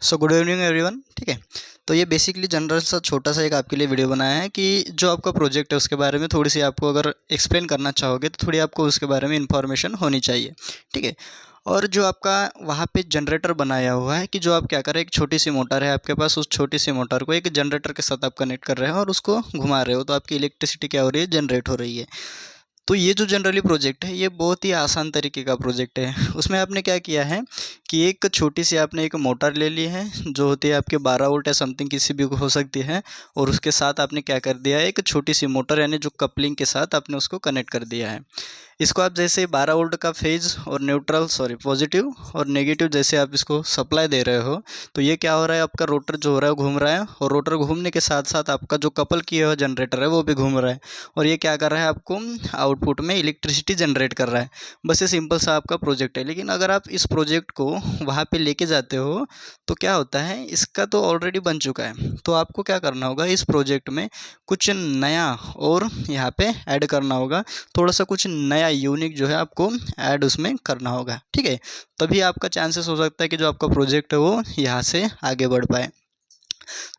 So good evening everyone. ठीक है, तो ये बेसिकली जनरल सा छोटा सा एक आपके लिए वीडियो बनाया है कि जो आपका प्रोजेक्ट है उसके बारे में थोड़ी सी आपको अगर एक्सप्लेन करना चाहोगे तो थोड़ी आपको उसके बारे में इन्फॉर्मेशन होनी चाहिए। ठीक है, और जो आपका वहाँ पे जनरेटर बनाया हुआ है कि जो आप क्या कर रहे हैं, एक छोटी सी मोटर है आपके पास, उस छोटी सी मोटर को एक जनरेटर के साथ आप कनेक्ट कर रहे हो और उसको घुमा रहे हो, तो आपकी इलेक्ट्रिसिटी क्या हो रही है, जनरेट हो रही है। तो ये जो जनरली प्रोजेक्ट है ये बहुत ही आसान तरीके का प्रोजेक्ट है। उसमें आपने क्या किया है कि एक छोटी सी आपने एक मोटर ले ली है जो होती है आपके 12 वोल्ट या समथिंग किसी भी हो सकती है, और उसके साथ आपने क्या कर दिया है, एक छोटी सी मोटर यानी जो कपलिंग के साथ आपने उसको कनेक्ट कर दिया है। इसको आप जैसे 12 वोल्ट का फेज और न्यूट्रल पॉजिटिव और नेगेटिव जैसे आप इसको सप्लाई दे रहे हो, तो ये क्या हो रहा है, आपका रोटर जो हो रहा है वो घूम रहा है, और रोटर घूमने के साथ साथ आपका जो कपल किया हुआ जनरेटर है वो भी घूम रहा है, और ये क्या कर रहा है, आपको आउटपुट में इलेक्ट्रिसिटी जनरेट कर रहा है। बस ये सिंपल सा आपका प्रोजेक्ट है। लेकिन अगर आप इस प्रोजेक्ट को वहाँ पे लेके जाते हो तो क्या होता है, इसका तो ऑलरेडी बन चुका है, तो आपको क्या करना होगा, इस प्रोजेक्ट में कुछ नया और यहाँ पे ऐड करना होगा, थोड़ा सा कुछ नया यूनिक जो है आपको ऐड उसमें करना होगा। ठीक है, तभी आपका चांसेस हो सकता है कि जो आपका प्रोजेक्ट है वो यहाँ से आगे बढ़ पाए।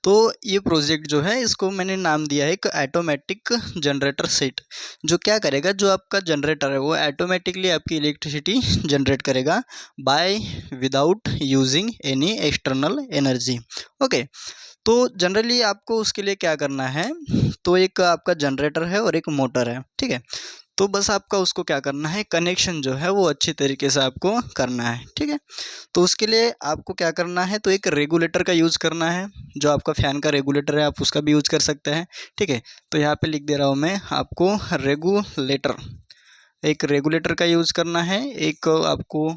तो ये प्रोजेक्ट जो है इसको मैंने नाम दिया है एक ऑटोमेटिक जनरेटर सेट। जो क्या करेगा, जो आपका जनरेटर है वो ऑटोमेटिकली आपकी इलेक्ट्रिसिटी जनरेट करेगा by without using any external energy. Okay, तो जनरली आपको उसके लिए क्या करना है, तो एक आपका जनरेटर है और एक मोटर है। ठीक है, तो बस आपका उसको क्या करना है, कनेक्शन जो है वो अच्छी तरीके से आपको करना है। ठीक है, तो उसके लिए आपको क्या करना है, तो एक रेगुलेटर का यूज़ करना है। जो आपका फ़ैन का रेगुलेटर है आप उसका भी यूज़ कर सकते हैं। ठीक है, तो यहाँ पे लिख दे रहा हूँ मैं आपको, रेगुलेटर, एक रेगुलेटर का यूज़ करना है। एक आपको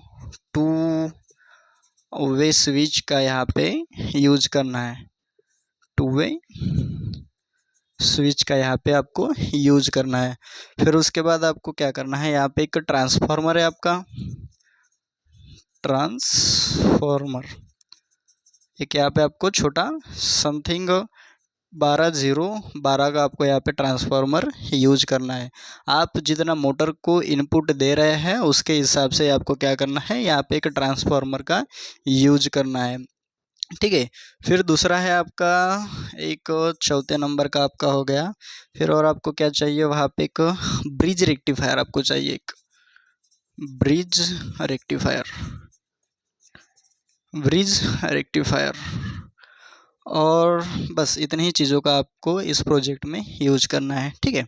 टू वे स्विच का यहाँ पे यूज़ करना है, टू वे स्विच का यहाँ पे आपको यूज़ करना है। फिर उसके बाद आपको क्या करना है, यहाँ पे एक ट्रांसफार्मर है आपका, ट्रांसफार्मर एक यहाँ पे आपको छोटा समथिंग 12 का आपको यहाँ पे ट्रांसफार्मर यूज करना है। आप जितना मोटर को इनपुट दे रहे हैं उसके हिसाब से आपको क्या करना है, यहाँ पे एक ट्रांसफार्मर का यूज करना है। ठीक है, फिर दूसरा है आपका एक चौथे नंबर का आपका हो गया। फिर और आपको क्या चाहिए, वहाँ पे एक ब्रिज रेक्टिफायर आपको चाहिए, एक ब्रिज रेक्टिफायर, ब्रिज रेक्टिफायर। और बस इतनी ही चीज़ों का आपको इस प्रोजेक्ट में यूज करना है। ठीक है,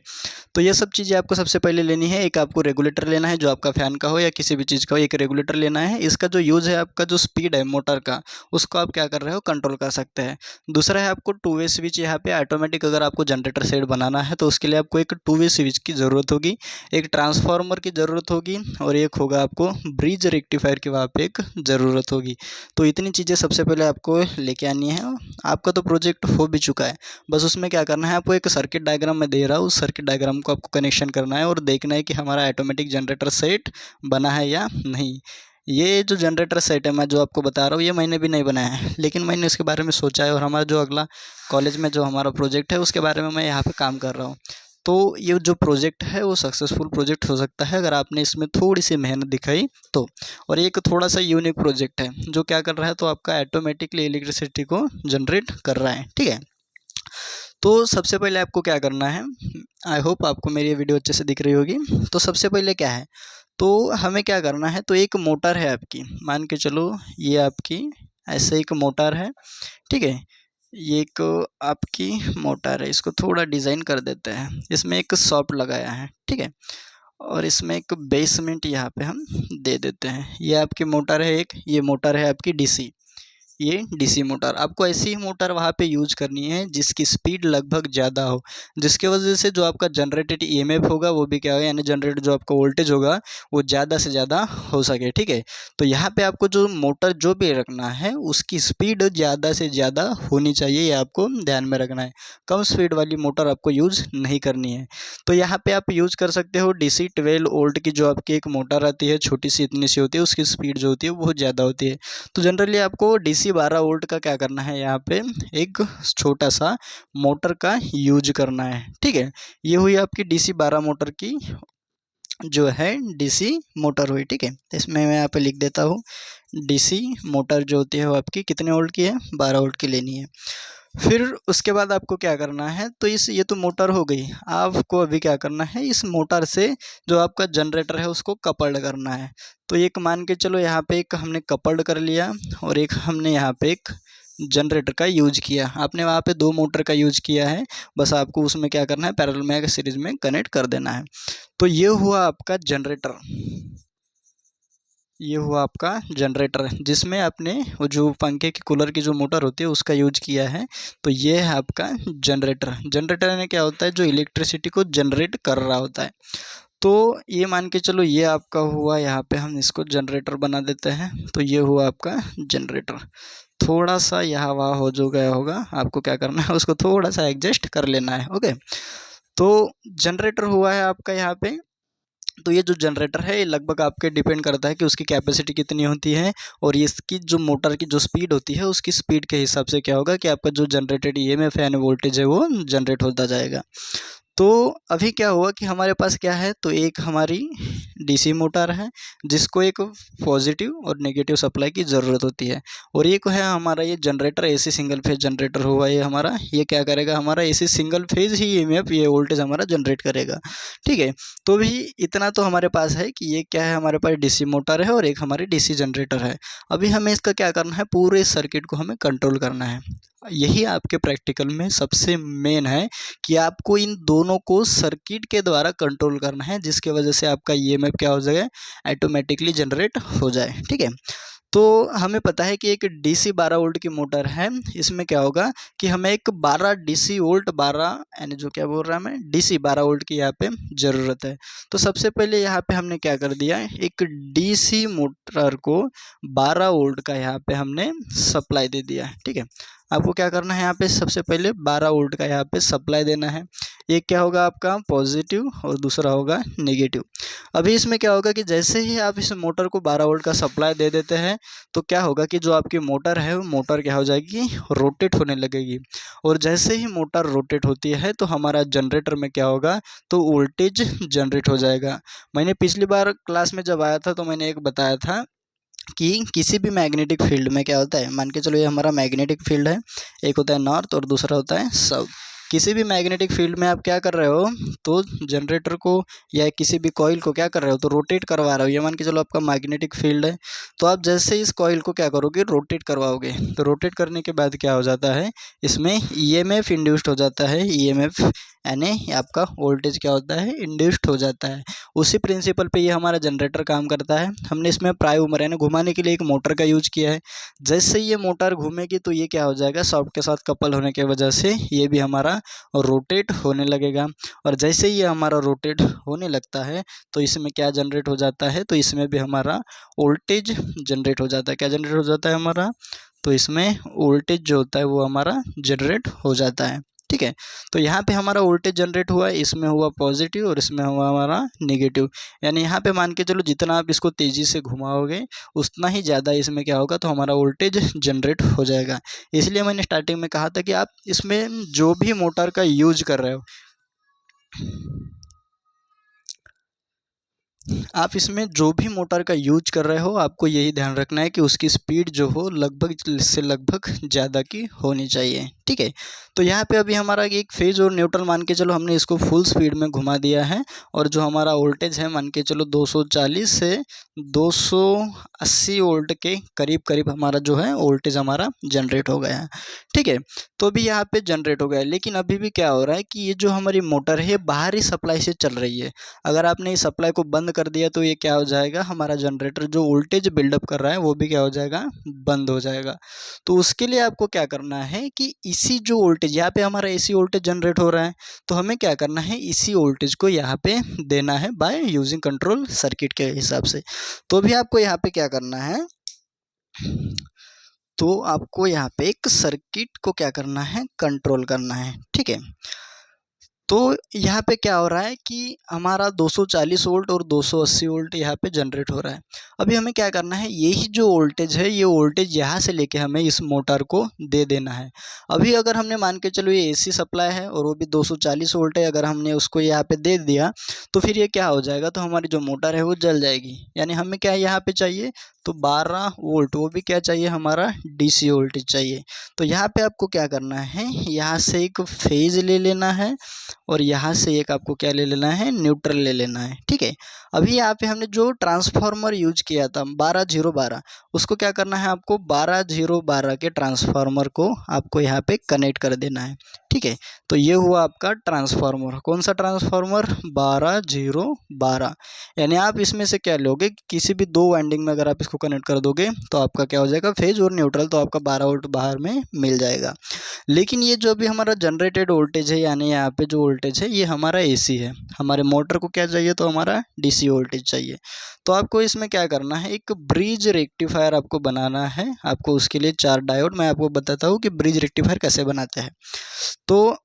तो ये सब चीज़ें आपको सबसे पहले लेनी है। एक आपको रेगुलेटर लेना है जो आपका फ़ैन का हो या किसी भी चीज़ का हो, एक रेगुलेटर लेना है। इसका जो यूज़ है, आपका जो स्पीड है मोटर का, उसको आप क्या कर रहे हो, कंट्रोल कर सकते हैं। दूसरा है आपको टू वे स्विच, यहाँ पे ऑटोमेटिक अगर आपको जनरेटर सेट बनाना है तो उसके लिए आपको एक टू वे स्विच की ज़रूरत होगी, एक ट्रांसफार्मर की ज़रूरत होगी, और एक होगा आपको ब्रिज रेक्टिफायर की वहाँ पर एक ज़रूरत होगी। तो इतनी चीज़ें सबसे पहले आपको लेके आनी है। आपका तो प्रोजेक्ट हो भी चुका है, बस उसमें क्या करना है, आपको एक सर्किट डायग्राम में दे रहा हूँ, उस सर्किट डायग्राम को आपको कनेक्शन करना है और देखना है कि हमारा ऑटोमेटिक जनरेटर सेट बना है या नहीं। ये जो जनरेटर सेट है मैं जो आपको बता रहा हूँ, ये मैंने भी नहीं बनाया है, लेकिन मैंने इसके बारे में सोचा है, और हमारा जो अगला कॉलेज में जो हमारा प्रोजेक्ट है उसके बारे में मैं यहाँ पे काम कर रहा हूँ। तो ये जो प्रोजेक्ट है वो सक्सेसफुल प्रोजेक्ट हो सकता है अगर आपने इसमें थोड़ी सी मेहनत दिखाई तो। और एक थोड़ा सा यूनिक प्रोजेक्ट है जो क्या कर रहा है, तो आपका ऑटोमेटिकली इलेक्ट्रिसिटी को जनरेट कर रहा है। ठीक है, तो सबसे पहले आपको क्या करना है, आई होप आपको मेरी ये वीडियो अच्छे से दिख रही होगी। तो सबसे पहले क्या है, तो हमें क्या करना है, तो एक मोटर है आपकी, मान के चलो ये आपकी ऐसे एक मोटर है। ठीक है, ये एक आपकी मोटर है, इसको थोड़ा डिज़ाइन कर देते हैं, इसमें एक सॉफ्ट लगाया है। ठीक है, और इसमें एक बेसमेंट यहाँ पे हम दे देते हैं। ये आपकी मोटर है एक, ये मोटर है आपकी डीसी, ये डीसी मोटर। आपको ऐसी ही मोटर वहाँ पे यूज करनी है जिसकी स्पीड लगभग ज़्यादा हो, जिसके वजह से जो आपका जनरेटेड ईएमएफ होगा वो भी क्या हो, यानी जनरेट जो आपका वोल्टेज होगा वो ज़्यादा से ज़्यादा हो सके। ठीक है, तो यहाँ पे आपको जो मोटर जो भी रखना है उसकी स्पीड ज़्यादा से ज़्यादा होनी चाहिए, ये आपको ध्यान में रखना है। कम स्पीड वाली मोटर आपको यूज़ नहीं करनी है। तो यहाँ पर आप यूज़ कर सकते हो DC 12 वोल्ट की जो आपकी एक मोटर आती है, छोटी सी इतनी सी होती है, उसकी स्पीड जो होती है बहुत ज़्यादा होती है। तो जनरली आपको DC 12 वोल्ट का क्या करना है, यहाँ पे एक छोटा सा मोटर का यूज करना है। ठीक है, ये हुई आपकी DC 12 मोटर की जो है डीसी मोटर हुई, ठीक है। इसमें मैं यहाँ पे लिख देता हूँ, डीसी मोटर जो होती है वो आपकी कितने वोल्ट की है, 12 वोल्ट की लेनी है। फिर उसके बाद आपको क्या करना है, तो ये तो मोटर हो गई। आपको अभी क्या करना है, इस मोटर से जो आपका जनरेटर है उसको कपल्ड करना है। तो एक मान के चलो यहाँ पे एक हमने कपल्ड कर लिया और एक हमने यहाँ पे एक जनरेटर का यूज किया। आपने वहाँ पे 2 मोटर का यूज किया है, बस आपको उसमें क्या करना है, पैरेलल में सीरीज में कनेक्ट कर देना है। तो ये हुआ आपका जनरेटर, ये हुआ आपका जनरेटर जिसमें आपने वो जो पंखे की कूलर की जो मोटर होती है उसका यूज किया है। तो ये है आपका जनरेटर। जनरेटर में क्या होता है, जो इलेक्ट्रिसिटी को जनरेट कर रहा होता है। तो ये मान के चलो ये आपका हुआ, यहाँ पे हम इसको जनरेटर बना देते हैं। तो ये हुआ आपका जनरेटर। थोड़ा सा यहाँ वहाँ हो जो गया होगा, आपको क्या करना है, उसको थोड़ा सा एडजस्ट कर लेना है। ओके, तो जनरेटर हुआ है आपका यहाँ पे। तो ये जो जनरेटर है ये लगभग आपके डिपेंड करता है कि उसकी कैपेसिटी कितनी होती है, और इसकी जो मोटर की जो स्पीड होती है उसकी स्पीड के हिसाब से क्या होगा कि आपका जो जनरेटेड ईएमएफ यानी वोल्टेज है वो जनरेट होता जाएगा। तो अभी क्या हुआ कि हमारे पास क्या है, तो एक हमारी डीसी मोटर है जिसको एक पॉजिटिव और नेगेटिव सप्लाई की ज़रूरत होती है, और एक है हमारा ये generator AC single phase generator हुआ ये हमारा। ये क्या करेगा, हमारा एसी सिंगल फेज ही ईएमएफ ये वोल्टेज हमारा जनरेट करेगा, ठीक है। तो भी इतना तो हमारे पास है कि ये क्या है, हमारे पास डीसी मोटर है और एक हमारी डीसी जनरेटर है। अभी हमें इसका क्या करना है, पूरे सर्किट को हमें कंट्रोल करना है। यही आपके प्रैक्टिकल में सबसे मेन है कि आपको इन दोनों को सर्किट के द्वारा कंट्रोल करना है, जिसके वजह से आपका ईएमएफ क्या हो जाए, ऑटोमेटिकली जनरेट हो जाए, ठीक है। तो हमें पता है कि एक डीसी 12 वोल्ट की मोटर है, इसमें क्या होगा कि हमें एक 12 डीसी वोल्ट 12 यानी जो क्या बोल रहा है मैं डीसी 12 वोल्ट की यहाँ पे ज़रूरत है। तो सबसे पहले यहाँ पे हमने क्या कर दिया, एक डीसी मोटर को 12 वोल्ट का यहाँ पे हमने सप्लाई दे दिया है, ठीक है। आपको क्या करना है, यहाँ पे सबसे पहले 12 वोल्ट का यहाँ पे सप्लाई देना है। एक क्या होगा आपका पॉजिटिव और दूसरा होगा नेगेटिव। अभी इसमें क्या होगा कि जैसे ही आप इस मोटर को 12 वोल्ट का सप्लाई दे देते हैं, तो क्या होगा कि जो आपकी मोटर है वो मोटर क्या हो जाएगी, रोटेट होने लगेगी। और जैसे ही मोटर रोटेट होती है तो हमारा जनरेटर में क्या होगा, तो वोल्टेज जनरेट हो जाएगा। मैंने पिछली बार क्लास में जब आया था तो मैंने एक बताया था कि किसी भी मैग्नेटिक फील्ड में क्या होता है, मान के चलो ये हमारा मैग्नेटिक फील्ड है, एक होता है नॉर्थ और दूसरा होता है साउथ। किसी भी मैग्नेटिक फील्ड में आप क्या कर रहे हो, तो जनरेटर को या किसी भी कॉइल को क्या कर रहे हो, तो रोटेट करवा रहे हो। ये मान के चलो आपका मैग्नेटिक फील्ड है, तो आप जैसे इस कॉइल को क्या करोगे, रोटेट करवाओगे। तो रोटेट करने के बाद क्या हो जाता है, इसमें ईएमएफ इंड्यूस्ड हो जाता है। ईएमएफ यानी आपका वोल्टेज क्या होता है, इंड्यूस्ड हो जाता है। उसी प्रिंसिपल पे ये हमारा जनरेटर काम करता है। हमने इसमें प्राइम मूवर यानी घुमाने के लिए एक मोटर का यूज किया है। जैसे ये मोटर घूमेगी तो ये क्या हो जाएगा, सॉफ्ट के साथ कपल होने की वजह से ये भी हमारा रोटेट होने लगेगा। और जैसे ही ये हमारा रोटेट होने लगता है तो इसमें क्या जनरेट हो जाता है, तो इसमें भी हमारा वोल्टेज जनरेट हो जाता है। क्या जनरेट हो जाता है हमारा, तो इसमें वोल्टेज जो होता है वो हमारा जनरेट हो जाता है, ठीक है। तो यहाँ पे हमारा वोल्टेज जनरेट हुआ, इसमें हुआ पॉजिटिव और इसमें हुआ हमारा नेगेटिव। यानी यहाँ पे मान के चलो जितना आप इसको तेज़ी से घुमाओगे उतना ही ज़्यादा इसमें क्या होगा, तो हमारा वोल्टेज जनरेट हो जाएगा। इसलिए मैंने स्टार्टिंग में कहा था कि आप इसमें जो भी मोटर का यूज कर रहे हो, आप इसमें जो भी मोटर का यूज कर रहे हो आपको यही ध्यान रखना है कि उसकी स्पीड जो हो लगभग से लगभग ज़्यादा की होनी चाहिए, ठीक है। तो यहाँ पे अभी हमारा एक फेज और न्यूट्रल मान के चलो हमने इसको फुल स्पीड में घुमा दिया है, और जो हमारा वोल्टेज है मान के चलो 240 से 280 वोल्ट के करीब करीब हमारा जो है वोल्टेज हमारा जनरेट हो गया है, ठीक है। तो अभी यहाँ पे जनरेट हो गया है, लेकिन अभी भी क्या हो रहा है कि ये जो हमारी मोटर है बाहरी सप्लाई से चल रही है। अगर आपने इस सप्लाई को बंद कर दिया तो ये क्या हो जाएगा, हमारा जनरेटर जो वोल्टेज बिल्डअप कर रहा है वो भी क्या हो जाएगा, बंद हो जाएगा। तो उसके लिए आपको क्या करना है कि इसी जो वोल्टेज यहाँ पे हमारा एसी वोल्टेज जनरेट हो रहा है, तो हमें क्या करना है, इसी वोल्टेज को यहाँ पे देना है बाय यूजिंग कंट्रोल सर्किट के हिसाब से। तो भी आपको यहाँ पे क्या करना है, तो आपको यहाँ पे एक सर्किट को क्या करना है, कंट्रोल करना है, ठीक है। तो यहाँ पे क्या हो रहा है कि हमारा 240 वोल्ट और 280 वोल्ट यहाँ पे जनरेट हो रहा है। अभी हमें क्या करना है, यही जो वोल्टेज है ये वोल्टेज यहाँ से लेके हमें इस मोटर को दे देना है। अभी अगर हमने मान के चलो ये एसी सप्लाई है और वो भी 240 वोल्ट है, अगर हमने उसको यहाँ पे दे दिया तो फिर ये क्या हो जाएगा, तो हमारी जो मोटर है वो जल जाएगी। यानी हमें क्या यहाँ पे चाहिए, तो 12 वोल्ट, वो भी क्या चाहिए, हमारा डीसी वोल्टेज चाहिए। तो यहाँ पे आपको क्या करना है, यहाँ से एक फेज ले लेना है और यहाँ से एक आपको क्या ले लेना है, न्यूट्रल ले लेना है। ठीक है, अभी यहाँ पे हमने जो ट्रांसफार्मर यूज किया था 12012, उसको क्या करना है, आपको 12012 के ट्रांसफार्मर को आपको यहाँ पे कनेक्ट कर देना है। ठीक है, तो ये हुआ आपका ट्रांसफार्मर। कौन सा ट्रांसफार्मर, 12012। यानी आप इसमें से क्या लोगे, किसी भी दो वाइंडिंग में अगर आप इसको कनेक्ट कर दोगे तो आपका क्या हो जाएगा, फेज और न्यूट्रल, तो आपका 12 वोल्ट बाहर में मिल जाएगा। लेकिन ये जो अभी हमारा जनरेटेड वोल्टेज है, यानी यहाँ पे जो वोल्टेज है ये हमारा एसी है, हमारे मोटर को क्या चाहिए, तो हमारा डीसी वोल्टेज चाहिए। तो आपको इसमें क्या करना है, एक ब्रिज रेक्टिफायर आपको बनाना है। आपको उसके लिए 4 डायोड, मैं आपको बताता हूँ कि ब्रिज रेक्टिफायर कैसे बनाते हैं। तो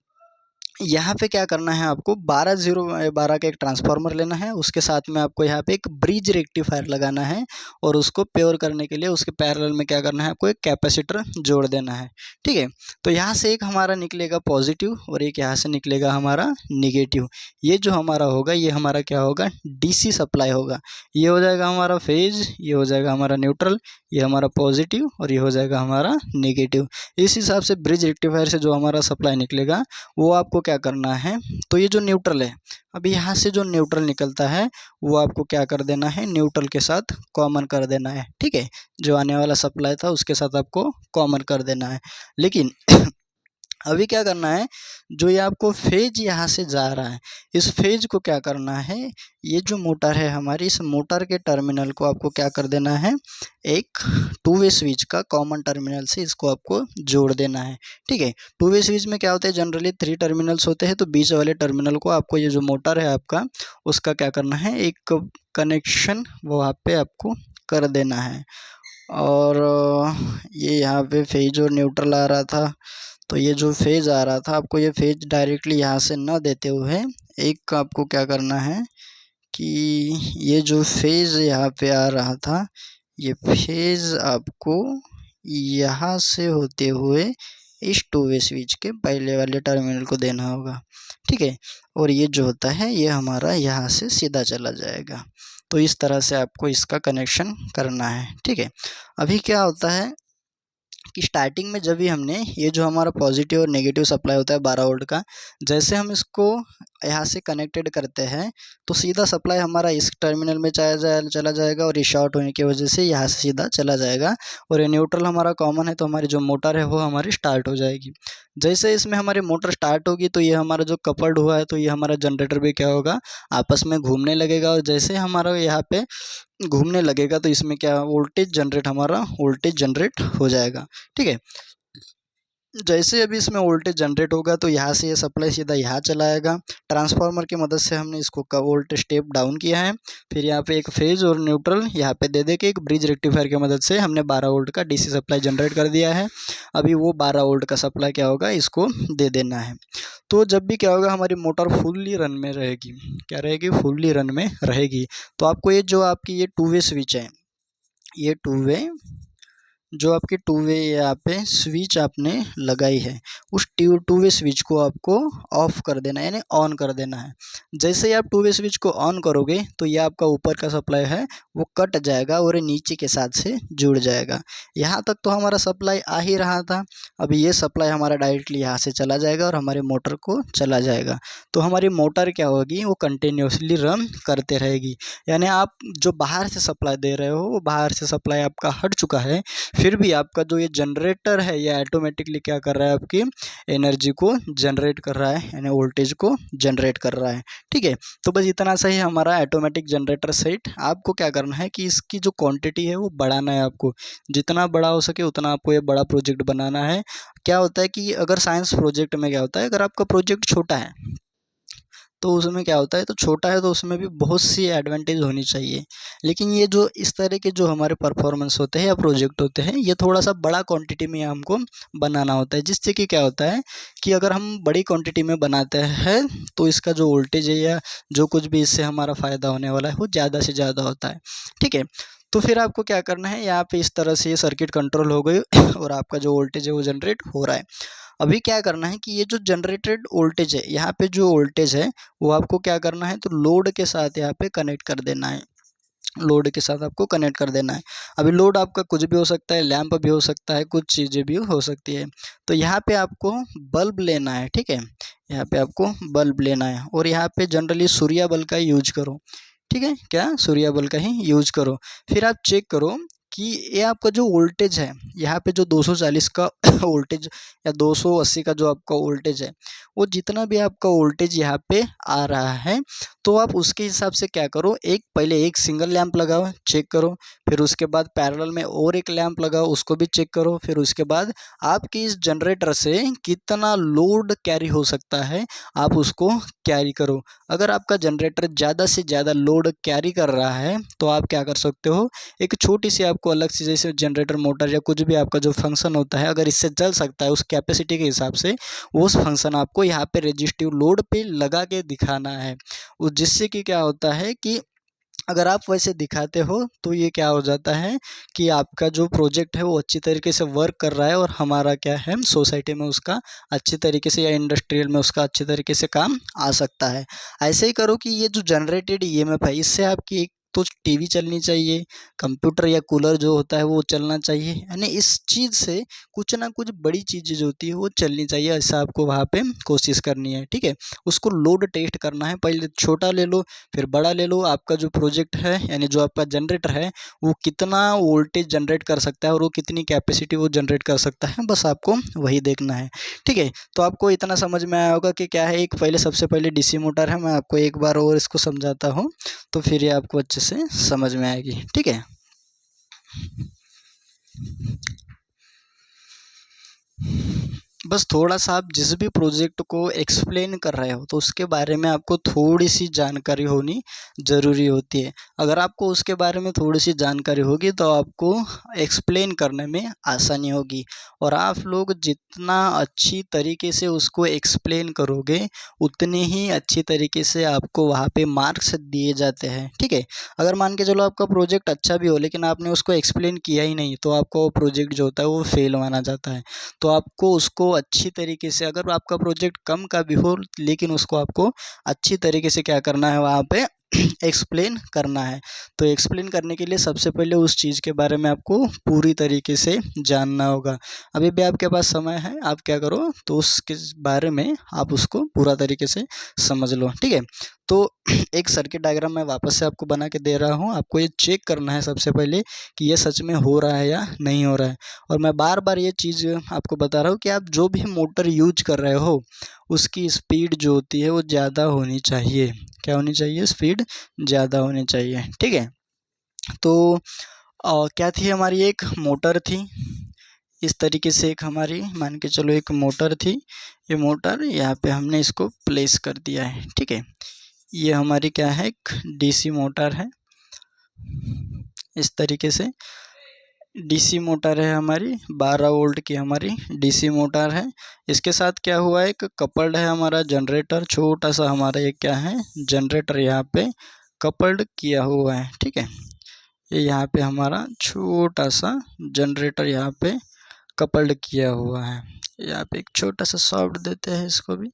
यहाँ पे क्या करना है, आपको 12012 का एक ट्रांसफार्मर लेना है, उसके साथ में आपको यहाँ पे एक ब्रिज रेक्टिफायर लगाना है और उसको प्योर करने के लिए उसके पैरेलल में क्या करना है, आपको एक कैपेसिटर जोड़ देना है। ठीक है, तो यहाँ से एक हमारा निकलेगा पॉजिटिव और एक यहाँ से निकलेगा हमारा निगेटिव। ये जो हमारा होगा ये हमारा क्या होगा, डीसी सप्लाई होगा। ये हो जाएगा हमारा फेज, ये हो जाएगा हमारा न्यूट्रल, ये हमारा पॉजिटिव और ये हो जाएगा हमारा निगेटिव। इस हिसाब से ब्रिज रेक्टिफायर से जो हमारा सप्लाई निकलेगा वो आपको क्या करना है, तो ये जो न्यूट्रल है, अभी यहाँ से जो न्यूट्रल निकलता है वो आपको क्या कर देना है, न्यूट्रल के साथ कॉमन कर देना है। ठीक है, जो आने वाला सप्लाई था उसके साथ आपको कॉमन कर देना है। लेकिन अभी क्या करना है, जो ये आपको फेज यहाँ से जा रहा है, इस फेज को क्या करना है, ये जो मोटर है हमारी, इस मोटर के टर्मिनल को आपको क्या कर देना है, एक टू वे स्विच का कॉमन टर्मिनल से इसको आपको जोड़ देना है। ठीक है, टू वे स्विच में क्या होता है, जनरली 3 टर्मिनल्स होते हैं, तो बीच वाले टर्मिनल को आपको, ये जो मोटर है आपका, उसका क्या करना है, एक कनेक्शन वहाँ पे आपको कर देना है। और ये यहाँ पे फेज और न्यूट्रल आ रहा था, तो ये जो फेज आ रहा था आपको, ये फेज डायरेक्टली यहाँ से न देते हुए एक आपको क्या करना है कि ये जो फेज यहाँ पे आ रहा था, ये फेज आपको यहाँ से होते हुए इस टू वे स्विच के पहले वाले टर्मिनल को देना होगा। ठीक है, और ये जो होता है ये हमारा यहाँ से सीधा चला जाएगा। तो इस तरह से आपको इसका कनेक्शन करना है। ठीक है, अभी क्या होता है कि स्टार्टिंग में जब भी हमने ये जो हमारा पॉजिटिव और नेगेटिव सप्लाई होता है 12 वोल्ट का, जैसे हम इसको यहाँ से कनेक्टेड करते हैं तो सीधा सप्लाई हमारा इस टर्मिनल में चला जाएगा और ये शॉर्ट होने की वजह से यहाँ से सीधा चला जाएगा। और ये न्यूट्रल हमारा कॉमन है, तो हमारी जो मोटर है वो हमारी स्टार्ट हो जाएगी। जैसे इसमें हमारी मोटर स्टार्ट होगी तो ये हमारा जो कपल्ड हुआ है, तो ये हमारा जनरेटर भी क्या होगा, आपस में घूमने लगेगा। और जैसे हमारा यहाँ पे घूमने लगेगा तो इसमें क्या, हमारा वोल्टेज जनरेट हो जाएगा। ठीक है, जैसे अभी इसमें वोल्टेज जनरेट होगा तो यहाँ से ये सप्लाई सीधा यहाँ चला आएगा। ट्रांसफार्मर की मदद से हमने इसको का वोल्टेज स्टेप डाउन किया है। फिर यहाँ पे एक फेज और न्यूट्रल यहाँ पे दे के एक ब्रिज रेक्टिफायर की मदद से हमने 12 वोल्ट का डीसी सप्लाई जनरेट कर दिया है। अभी वो 12 वोल्ट का सप्लाई क्या होगा, इसको दे देना है। तो जब भी क्या होगा, हमारी मोटर फुल्ली रन में रहेगी। क्या रहेगी, फुल्ली रन में रहेगी। तो आपको ये जो आपकी ये टू वे स्विच है, ये टू वे जो आपकी टू वे यहाँ पे स्विच आपने लगाई है, उस टू वे स्विच को आपको ऑफ कर देना है, यानी ऑन कर देना है। जैसे ही आप टू वे स्विच को ऑन करोगे तो ये आपका ऊपर का सप्लाई है वो कट जाएगा और ये नीचे के साथ से जुड़ जाएगा। यहाँ तक तो हमारा सप्लाई आ ही रहा था। अभी ये सप्लाई हमारा डायरेक्टली यहाँ से चला जाएगा और हमारे मोटर को चला जाएगा। तो हमारी मोटर क्या होगी, वो कंटिन्यूसली रन करते रहेगी। यानी आप जो बाहर से सप्लाई दे रहे हो वो बाहर से सप्लाई आपका हट चुका है, फिर भी आपका जो ये जनरेटर है ये ऑटोमेटिकली क्या कर रहा है, आपकी एनर्जी को जनरेट कर रहा है, यानी वोल्टेज को जनरेट कर रहा है। ठीक है, तो बस इतना सा ही हमारा ऑटोमेटिक जनरेटर सेट। आपको क्या करना है कि इसकी जो क्वांटिटी है वो बढ़ाना है। आपको जितना बड़ा हो सके उतना आपको ये बड़ा प्रोजेक्ट बनाना है। क्या होता है कि अगर साइंस प्रोजेक्ट में क्या होता है, अगर आपका प्रोजेक्ट छोटा है तो उसमें क्या होता है, तो छोटा है तो उसमें भी बहुत सी एडवांटेज होनी चाहिए। लेकिन ये जो इस तरह के जो हमारे परफॉर्मेंस होते हैं या प्रोजेक्ट होते हैं, ये थोड़ा सा बड़ा क्वांटिटी में हमको बनाना होता है, जिससे कि क्या होता है कि अगर हम बड़ी क्वांटिटी में बनाते हैं तो इसका जो वोल्टेज है या जो कुछ भी इससे हमारा फ़ायदा होने वाला है वो ज़्यादा से ज़्यादा होता है। ठीक है, तो फिर आपको क्या करना है, यहाँ पे इस तरह से ये सर्किट कंट्रोल हो गई और आपका जो वोल्टेज है वो जनरेट हो रहा है। अभी क्या करना है कि ये जो जनरेटेड वोल्टेज है, यहाँ पे जो वोल्टेज है वो आपको क्या करना है, तो लोड के साथ यहाँ पे कनेक्ट कर देना है। लोड के साथ आपको कनेक्ट कर देना है। अभी लोड आपका कुछ भी हो सकता है, लैंप भी हो सकता है, कुछ चीज़ें भी हो सकती है। तो यहाँ पे आपको बल्ब लेना है, ठीक है, यहाँ पे आपको बल्ब लेना है और यहाँ पे जनरली सूर्य बल्ब का यूज करो। ठीक है, क्या सूर्य बल्ब का ही यूज करो। फिर आप चेक करो कि ये आपका जो वोल्टेज है, यहाँ पे जो 240 का वोल्टेज या 280 का जो आपका वोल्टेज है, वो जितना भी आपका वोल्टेज यहाँ पे आ रहा है, तो आप उसके हिसाब से क्या करो, पहले एक सिंगल लैंप लगाओ, चेक करो। फिर उसके बाद पैरेलल में और एक लैंप लगाओ, उसको भी चेक करो। फिर उसके बाद आपके इस जनरेटर से कितना लोड कैरी हो सकता है, आप उसको कैरी करो। अगर आपका जनरेटर ज़्यादा से ज़्यादा लोड कैरी कर रहा है तो आप क्या कर सकते हो, एक छोटी सी आपको अलग से जैसे जनरेटर मोटर या कुछ भी आपका जो फंक्शन होता है, अगर इससे चल सकता है उस कैपेसिटी के हिसाब से, उस फंक्शन आपको यहाँ पे रेजिस्टिव लोड पे लगा के दिखाना है। जिससे कि क्या होता है कि अगर आप वैसे दिखाते हो तो ये क्या हो जाता है कि आपका जो प्रोजेक्ट है वो अच्छी तरीके से वर्क कर रहा है और हमारा क्या है, सोसाइटी में उसका अच्छी तरीके से या इंडस्ट्रियल में उसका अच्छी तरीके से काम आ सकता है। ऐसे ही करो कि ये जो जनरेटेड ईएमएफ है, इससे आपकी एक तो टीवी चलनी चाहिए, कंप्यूटर या कूलर जो होता है वो चलना चाहिए, यानी इस चीज़ से कुछ ना कुछ बड़ी चीज़ें जो होती है वो चलनी चाहिए। ऐसा आपको वहाँ पे कोशिश करनी है। ठीक है, उसको लोड टेस्ट करना है, पहले छोटा ले लो फिर बड़ा ले लो। आपका जो प्रोजेक्ट है यानी जो आपका जनरेटर है वो कितना वोल्टेज जनरेट कर सकता है और वो कितनी कैपेसिटी वो जनरेट कर सकता है, बस आपको वही देखना है। ठीक है, तो आपको इतना समझ में आया होगा कि क्या है, एक पहले सबसे पहले डीसी मोटर है, मैं आपको एक बार और इसको समझाता हूँ तो फिर ये आपको अच्छे से समझ में आएगी। ठीक है, बस थोड़ा सा आप जिस भी प्रोजेक्ट को एक्सप्लेन कर रहे हो तो उसके बारे में आपको थोड़ी सी जानकारी होनी ज़रूरी होती है। अगर आपको उसके बारे में थोड़ी सी जानकारी होगी तो आपको एक्सप्लेन करने में आसानी होगी और आप लोग जितना अच्छी तरीके से उसको एक्सप्लेन करोगे उतने ही अच्छी तरीके से आपको वहाँ पे मार्क्स दिए जाते हैं। ठीक है, अगर मान के चलो आपका प्रोजेक्ट अच्छा भी हो लेकिन आपने उसको एक्सप्लेन किया ही नहीं तो आपका वो प्रोजेक्ट जो होता है वो फेल माना जाता है। तो आपको उसको अच्छी तरीके से, अगर आपका प्रोजेक्ट कम का भी हो लेकिन उसको आपको अच्छी तरीके से क्या करना है, वहाँ पे एक्सप्लेन करना है। तो एक्सप्लेन करने के लिए सबसे पहले उस चीज़ के बारे में आपको पूरी तरीके से जानना होगा। अभी भी आपके पास समय है, आप क्या करो तो उसके बारे में आप उसको पूरा तरीके से समझ लो। ठीक है, तो एक सर्किट डायग्राम मैं वापस से आपको बना के दे रहा हूँ। आपको ये चेक करना है सबसे पहले कि ये सच में हो रहा है या नहीं हो रहा है। और मैं बार बार ये चीज़ आपको बता रहा हूँ कि आप जो भी मोटर यूज कर रहे हो उसकी स्पीड जो होती है वो ज़्यादा होनी चाहिए। क्या होनी चाहिए, स्पीड ज़्यादा होनी चाहिए। ठीक है, तो क्या थी हमारी, एक मोटर थी इस तरीके से, एक हमारी मान के चलो एक मोटर थी। ये मोटर यहाँ पे हमने इसको प्लेस कर दिया है। ठीक है, ये हमारी क्या है, एक डीसी मोटर है। इस तरीके से डीसी मोटर है हमारी, 12 वोल्ट की हमारी डीसी मोटर है। इसके साथ क्या हुआ है, एक कपल्ड है हमारा जनरेटर, छोटा सा हमारा ये क्या है, जनरेटर यहाँ पे कपल्ड किया हुआ है। ठीक है, ये यहाँ पे हमारा छोटा सा जनरेटर यहाँ पे कपल्ड किया हुआ है। यहाँ पे एक छोटा सा सॉफ्ट देते हैं इसको भी।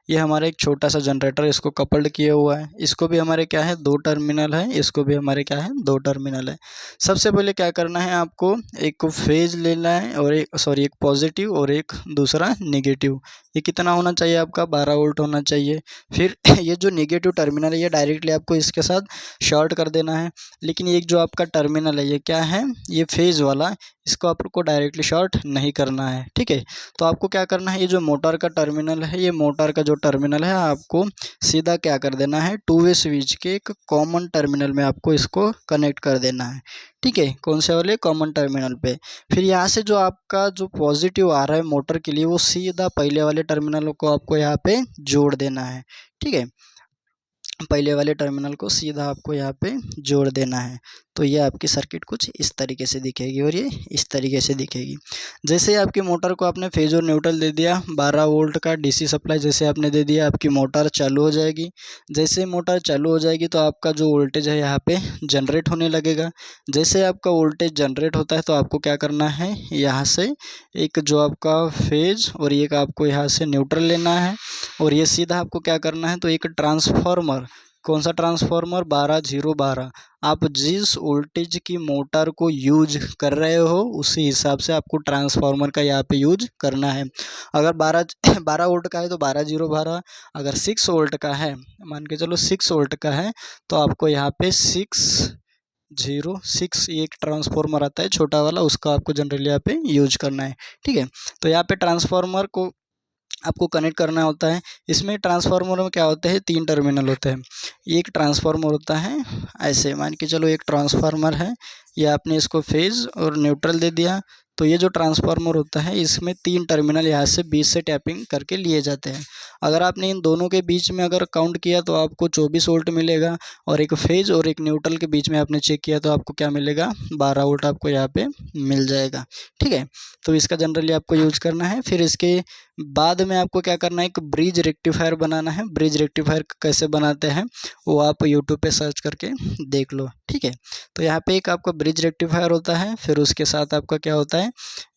ये हमारा एक छोटा सा जनरेटर, इसको कपल्ड किया हुआ है। इसको भी हमारे क्या है, 2 टर्मिनल है, इसको भी हमारे क्या है, 2 टर्मिनल है। सबसे पहले क्या करना है, आपको एक को फेज लेना है और एक पॉजिटिव और एक दूसरा नेगेटिव। ये कितना होना चाहिए आपका, 12 वोल्ट होना चाहिए। फिर ये जो नेगेटिव टर्मिनल है ये डायरेक्टली आपको इसके साथ शॉर्ट कर देना है। लेकिन एक जो आपका टर्मिनल है ये क्या है, ये फेज वाला, इसको आपको डायरेक्टली शॉर्ट नहीं करना है। ठीक है, तो आपको क्या करना है, ये जो मोटर का टर्मिनल है, ये मोटर का जो टर्मिनल है आपको सीधा क्या कर देना है, 2 वे स्विच के एक कॉमन टर्मिनल में आपको इसको कनेक्ट कर देना है। ठीक है, कौन से वाले, कॉमन टर्मिनल पे। फिर यहाँ से जो आपका जो पॉजिटिव आ रहा है मोटर के लिए वो सीधा पहले वाले टर्मिनल को आपको यहाँ पे जोड़ देना है। ठीक है, पहले वाले टर्मिनल को सीधा आपको यहाँ पे जोड़ देना है। तो ये आपकी सर्किट कुछ इस तरीके से दिखेगी और ये इस तरीके से दिखेगी। जैसे आपकी मोटर को आपने फेज और न्यूट्रल दे दिया, 12 वोल्ट का डीसी सप्लाई जैसे आपने दे दिया, आपकी मोटर चालू हो जाएगी। जैसे मोटर चालू हो जाएगी तो आपका जो वोल्टेज है यहाँ पे जनरेट होने लगेगा। जैसे आपका वोल्टेज जनरेट होता है तो आपको क्या करना है, यहाँ से एक जो आपका फेज और एक आपको यहाँ से न्यूट्रल लेना है और ये सीधा आपको क्या करना है, तो एक ट्रांसफार्मर, कौन सा ट्रांसफार्मर, 12-0-12, आप जिस वोल्टेज की मोटर को यूज कर रहे हो उसी हिसाब से आपको ट्रांसफार्मर का यहाँ पे यूज करना है। अगर 12 वोल्ट का है तो 12-0-12, अगर 6 वोल्ट का है, मान के चलो 6 वोल्ट का है, तो आपको यहाँ पे 6-0-6 एक ट्रांसफार्मर आता है छोटा वाला, उसका आपको जनरली यहाँ पे यूज करना है। ठीक है, तो यहाँ पे ट्रांसफार्मर को आपको कनेक्ट करना होता है। इसमें ट्रांसफार्मर में क्या होता है, 3 टर्मिनल होते हैं। एक ट्रांसफार्मर होता है ऐसे, मान के चलो एक ट्रांसफार्मर है, ये आपने इसको फेज और न्यूट्रल दे दिया, तो ये जो ट्रांसफार्मर होता है इसमें 3 टर्मिनल यहाँ से बीच से टैपिंग करके लिए जाते हैं। अगर आपने इन दोनों के बीच में अगर काउंट किया तो आपको 24 वोल्ट मिलेगा, और एक फेज और एक न्यूट्रल के बीच में आपने चेक किया तो आपको क्या मिलेगा, 12 वोल्ट आपको यहाँ पे मिल जाएगा। ठीक है, तो इसका जनरली आपको यूज करना है। फिर इसके बाद में आपको क्या करना है, एक ब्रिज रेक्टिफायर बनाना है। ब्रिज रेक्टिफायर कैसे बनाते हैं वो आप यूट्यूब पे सर्च करके देख लो। ठीक है, तो यहाँ पे एक आपका ब्रिज रेक्टिफायर होता है, फिर उसके साथ आपका क्या होता है,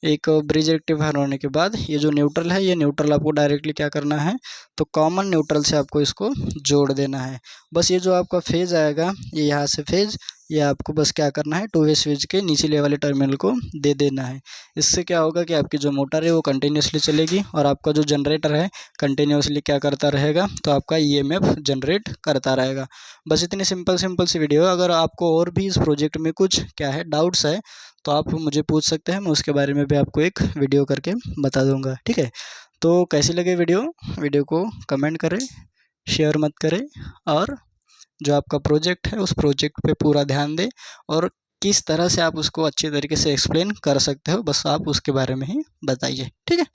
एक ब्रिज रेक्टिफायर होने के बाद ये जो न्यूट्रल है, ये न्यूट्रल आपको डायरेक्टली क्या करना है, तो कॉमन न्यूट्रल से आपको इसको जोड़ देना है। बस ये जो आपका फेज आएगा, ये यहाँ से फेज, ये आपको बस क्या करना है, 2 वे स्विच के नीचे वाले टर्मिनल को दे देना है। इससे क्या होगा कि आपकी जो मोटर है वो कंटिन्यूसली चलेगी और आपका जो जनरेटर है कंटिन्यूसली क्या करता रहेगा, तो आपका ईएमएफ जनरेट करता रहेगा। बस इतनी सिंपल सी वीडियो। अगर आपको और भी इस प्रोजेक्ट में कुछ क्या है डाउट्स है तो आप मुझे पूछ सकते हैं, मैं उसके बारे में भी आपको एक वीडियो करके बता दूंगा। ठीक है, तो कैसी लगे वीडियो को कमेंट करें, शेयर मत करें, और जो आपका प्रोजेक्ट है उस प्रोजेक्ट पे पूरा ध्यान दें, और किस तरह से आप उसको अच्छे तरीके से एक्सप्लेन कर सकते हो, बस आप उसके बारे में ही बताइए। ठीक है।